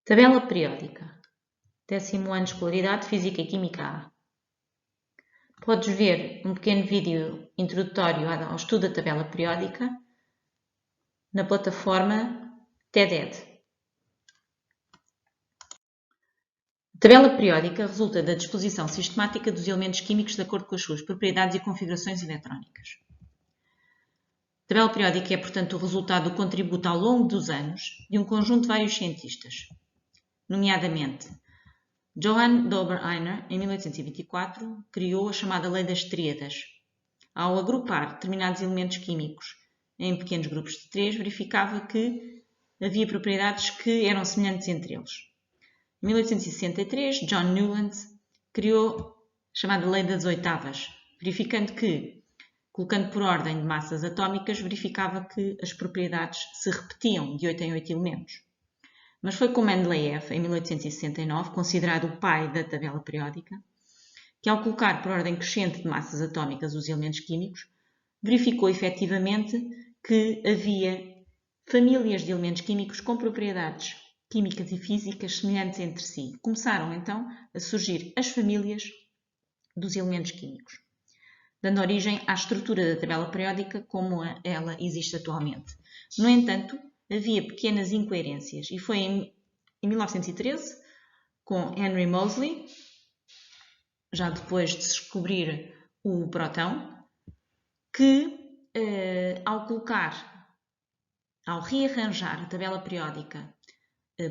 Tabela periódica. 10º ano de escolaridade, Física e Química A. Podes ver um pequeno vídeo introdutório ao estudo da tabela periódica na plataforma TED-Ed. A tabela periódica resulta da disposição sistemática dos elementos químicos de acordo com as suas propriedades e configurações eletrónicas. A tabela periódica é, portanto, o resultado do contributo ao longo dos anos de um conjunto de vários cientistas, nomeadamente Johann Dobereiner, em 1824, criou a chamada Lei das Tríadas. Ao agrupar determinados elementos químicos em pequenos grupos de 3, verificava que havia propriedades que eram semelhantes entre eles. Em 1863, John Newland criou a chamada Lei das Oitavas, verificando que, colocando por ordem de massas atómicas, verificava que as propriedades se repetiam de 8 em 8 elementos. Mas foi com Mendeleev, em 1869, considerado o pai da tabela periódica, que ao colocar por ordem crescente de massas atómicas os elementos químicos, verificou efetivamente que havia famílias de elementos químicos com propriedades químicas e físicas semelhantes entre si. Começaram então a surgir as famílias dos elementos químicos, dando origem à estrutura da tabela periódica como ela existe atualmente. No entanto, havia pequenas incoerências e foi em 1913, com Henry Moseley, já depois de se descobrir o próton, que ao rearranjar a tabela periódica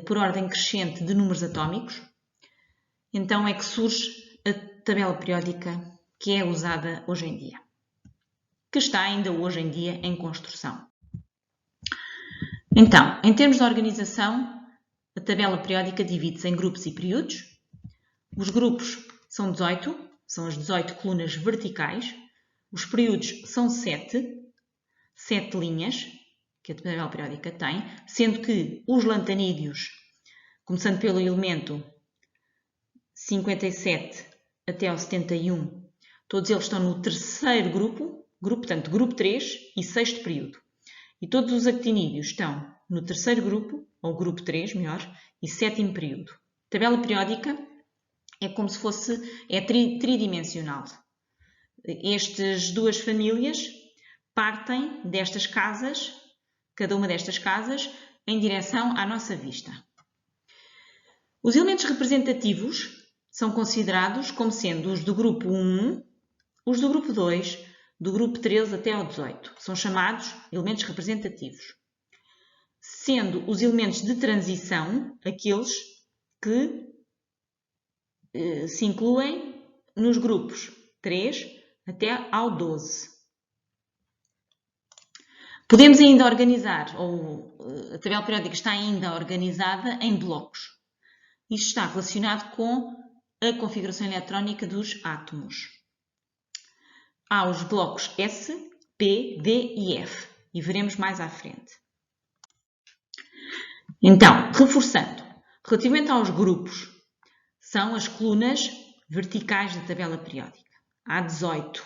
por ordem crescente de números atómicos, então é que surge a tabela periódica que é usada hoje em dia, que está ainda hoje em dia em construção. Então, em termos de organização, a tabela periódica divide-se em grupos e períodos. Os grupos são 18, são as 18 colunas verticais. Os períodos são 7 linhas que a tabela periódica tem, sendo que os lantanídeos, começando pelo elemento 57 até ao 71, todos eles estão no terceiro portanto, grupo 3 e sexto período. E todos os actinídeos estão no terceiro grupo, ou grupo 3, melhor, e sétimo período. A tabela periódica é como se fosse, tridimensional. Estas duas famílias partem destas casas, cada uma destas casas, em direção à nossa vista. Os elementos representativos são considerados como sendo os do grupo 1, os do grupo 2, do grupo 13 até ao 18. São chamados elementos representativos, sendo os elementos de transição aqueles que se incluem nos grupos 3 até ao 12. Podemos ainda organizar, ou a tabela periódica está ainda organizada em blocos. Isto está relacionado com a configuração eletrónica dos átomos. Há os blocos S, P, D e F, e veremos mais à frente. Então, reforçando, relativamente aos grupos, são as colunas verticais da tabela periódica. Há 18.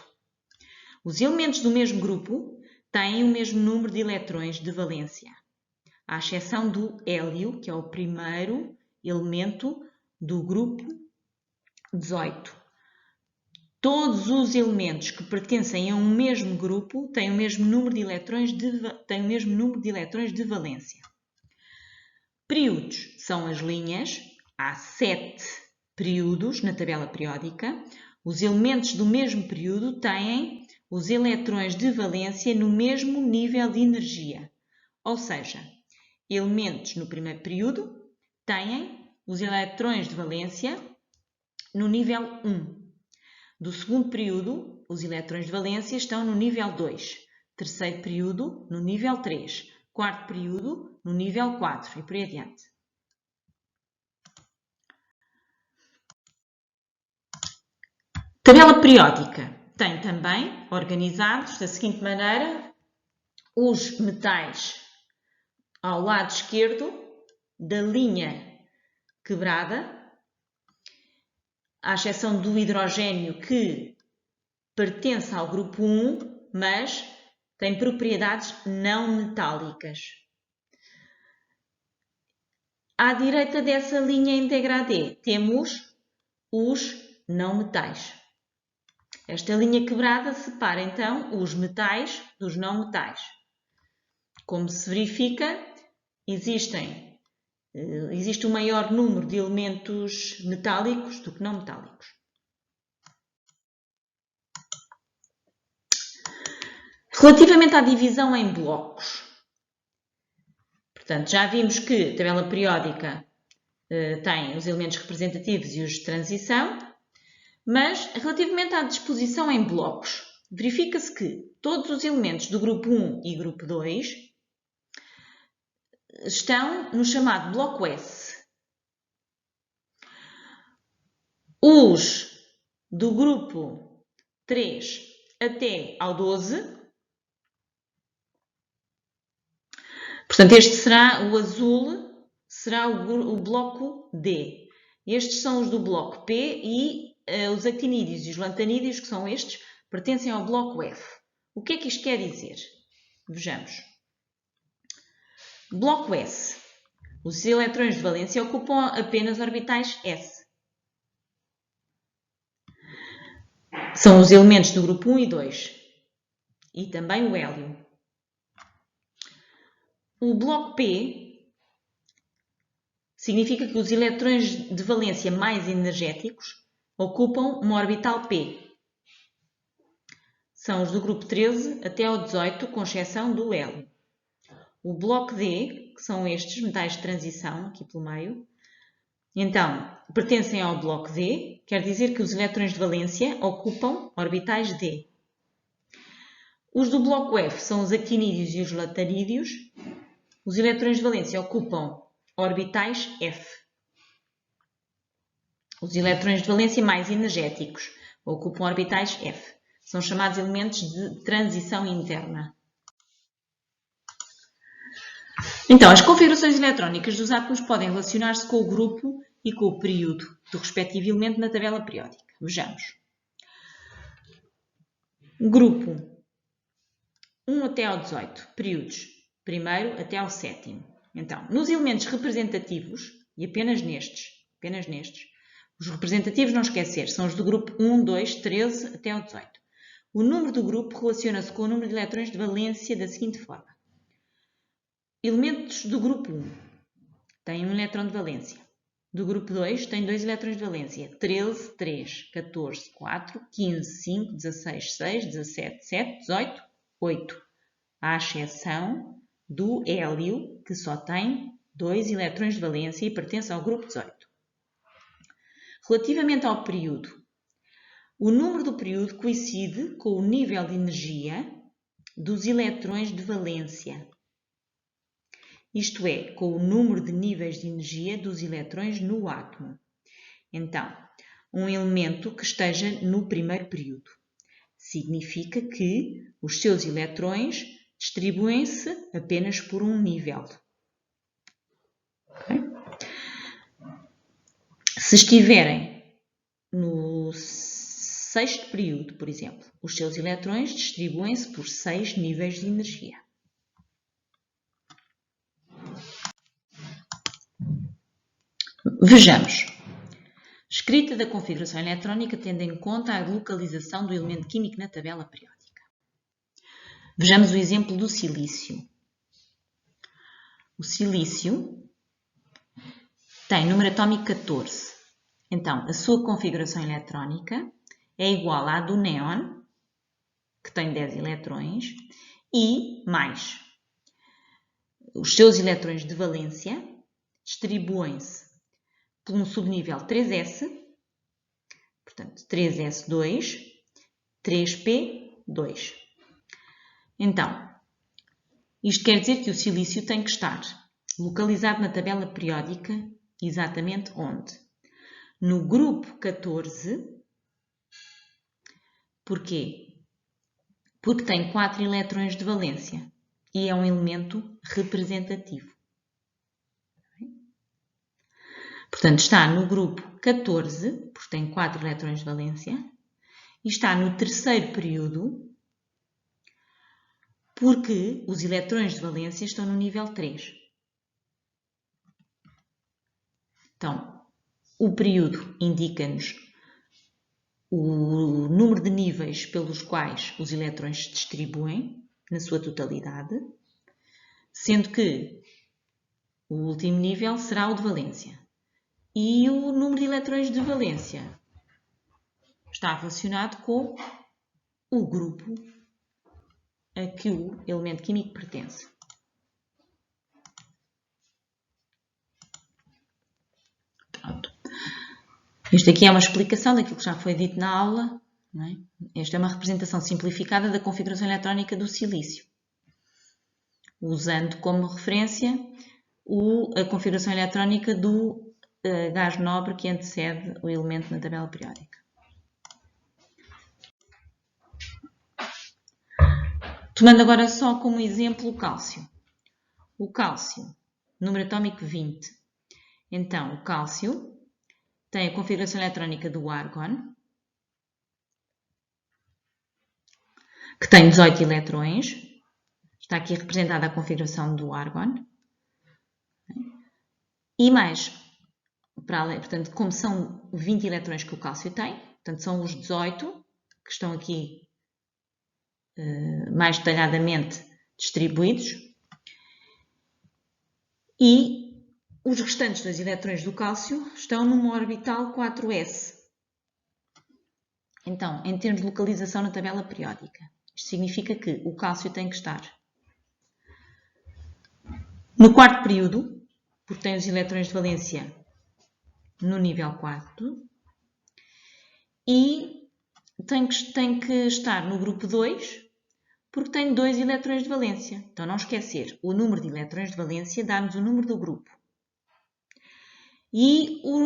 Os elementos do mesmo grupo têm o mesmo número de eletrões de valência, à exceção do hélio, que é o primeiro elemento do grupo 18. Todos os elementos que pertencem a um mesmo grupo têm o mesmo número de eletrões de valência. Períodos são as linhas. Há 7 períodos na tabela periódica. Os elementos do mesmo período têm os eletrões de valência no mesmo nível de energia. Ou seja, elementos no primeiro período têm os eletrões de valência no nível 1. Do segundo período, os eletrões de valência estão no nível 2. Terceiro período, no nível 3. Quarto período, no nível 4 e por aí adiante. Tabela periódica tem também, organizados da seguinte maneira, os metais ao lado esquerdo da linha quebrada, à exceção do hidrogênio que pertence ao grupo 1, mas tem propriedades não metálicas. À direita dessa linha íntegra AD temos os não metais. Esta linha quebrada separa então os metais dos não metais. Como se verifica, existe um maior número de elementos metálicos do que não metálicos. Relativamente à divisão em blocos, portanto, já vimos que a tabela periódica tem os elementos representativos e os de transição, mas relativamente à disposição em blocos, verifica-se que todos os elementos do grupo 1 e grupo 2 estão no chamado bloco S. Os do grupo 3 até ao 12, portanto, este será o azul, será o bloco D. Estes são os do bloco P e os actinídeos e os lantanídeos, que são estes, pertencem ao bloco F. O que é que isto quer dizer? Vejamos. Bloco S. Os eletrões de valência ocupam apenas orbitais S. São os elementos do grupo 1 e 2. E também o hélio. O bloco P significa que os eletrões de valência mais energéticos ocupam uma orbital P. São os do grupo 13 até ao 18, com exceção do hélio. O bloco D, que são estes metais de transição, aqui pelo meio, então, pertencem ao bloco D, quer dizer que os eletrões de valência ocupam orbitais D. Os do bloco F são os actinídeos e os lantanídeos. Os eletrões de valência ocupam orbitais F. Os eletrões de valência mais energéticos ocupam orbitais F. São chamados elementos de transição interna. Então, as configurações eletrónicas dos átomos podem relacionar-se com o grupo e com o período do respectivo elemento na tabela periódica. Vejamos. Grupo 1 até ao 18, períodos 1º até ao 7º. Então, nos elementos representativos, e apenas nestes, os representativos, não esquecer, são os do grupo 1, 2, 13 até ao 18. O número do grupo relaciona-se com o número de eletrões de valência da seguinte forma. Elementos do grupo 1 têm um eletrão de valência. Do grupo 2 tem 2 eletrões de valência. 13, 3, 14, 4, 15, 5, 16, 6, 17, 7, 18, 8. À exceção do hélio, que só tem 2 eletrões de valência e pertence ao grupo 18. Relativamente ao período, o número do período coincide com o nível de energia dos eletrões de valência. Isto é, com o número de níveis de energia dos eletrões no átomo. Então, um elemento que esteja no primeiro período significa que os seus eletrões distribuem-se apenas por um nível. Okay? Se estiverem no 6º período, por exemplo, os seus eletrões distribuem-se por 6 níveis de energia. Vejamos. Escrita da configuração eletrónica tendo em conta a localização do elemento químico na tabela periódica. Vejamos o exemplo do silício. O silício tem número atómico 14. Então, a sua configuração eletrónica é igual à do néon, que tem 10 eletrões, e mais os seus eletrões de valência distribuem-se por um subnível 3s, portanto 3s2, 3p2. Então, isto quer dizer que o silício tem que estar localizado na tabela periódica exatamente onde? No grupo 14. Porquê? Porque tem 4 eletrões de valência e é um elemento representativo. Portanto, está no grupo 14, porque tem 4 eletrões de valência, e está no 3º período, porque os eletrões de valência estão no nível 3. Então, o período indica-nos o número de níveis pelos quais os elétrons se distribuem na sua totalidade, sendo que o último nível será o de valência. E o número de elétrons de valência está relacionado com o grupo a que o elemento químico pertence. Pronto. Isto aqui é uma explicação daquilo que já foi dito na aula. Não é? Esta é uma representação simplificada da configuração eletrónica do silício, usando como referência a configuração eletrónica do gás nobre que antecede o elemento na tabela periódica. Tomando agora só como exemplo o cálcio. O cálcio, número atómico 20. Então, o cálcio tem a configuração eletrónica do argon, que tem 18 eletrões. Está aqui representada a configuração do argon. E mais, para além, portanto, como são 20 eletrões que o cálcio tem, portanto, são os 18 que estão aqui mais detalhadamente distribuídos. E os restantes 2 eletrões do cálcio estão numa orbital 4s. Então, em termos de localização na tabela periódica, isto significa que o cálcio tem que estar no quarto período, porque tem os elétrons de valência no nível 4, e tem que estar no grupo 2, porque tem 2 eletrões de valência. Então, não esquecer, o número de eletrões de valência dá-nos o número do grupo. E o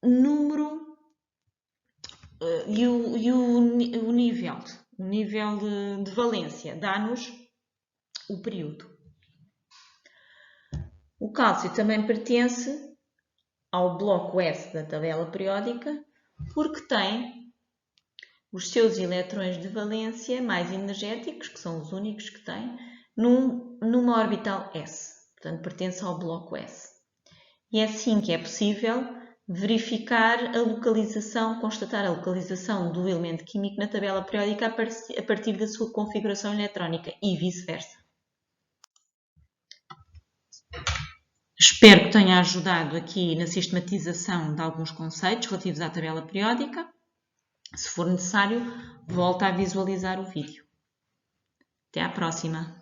número o nível de valência dá-nos o período. O cálcio também pertence ao bloco S da tabela periódica, porque tem os seus eletrões de valência mais energéticos, que são os únicos que tem, numa orbital S. Portanto, pertence ao bloco S. E é assim que é possível verificar a localização, constatar a localização do elemento químico na tabela periódica a partir da sua configuração eletrónica e vice-versa. Espero que tenha ajudado aqui na sistematização de alguns conceitos relativos à tabela periódica. Se for necessário, volta a visualizar o vídeo. Até à próxima!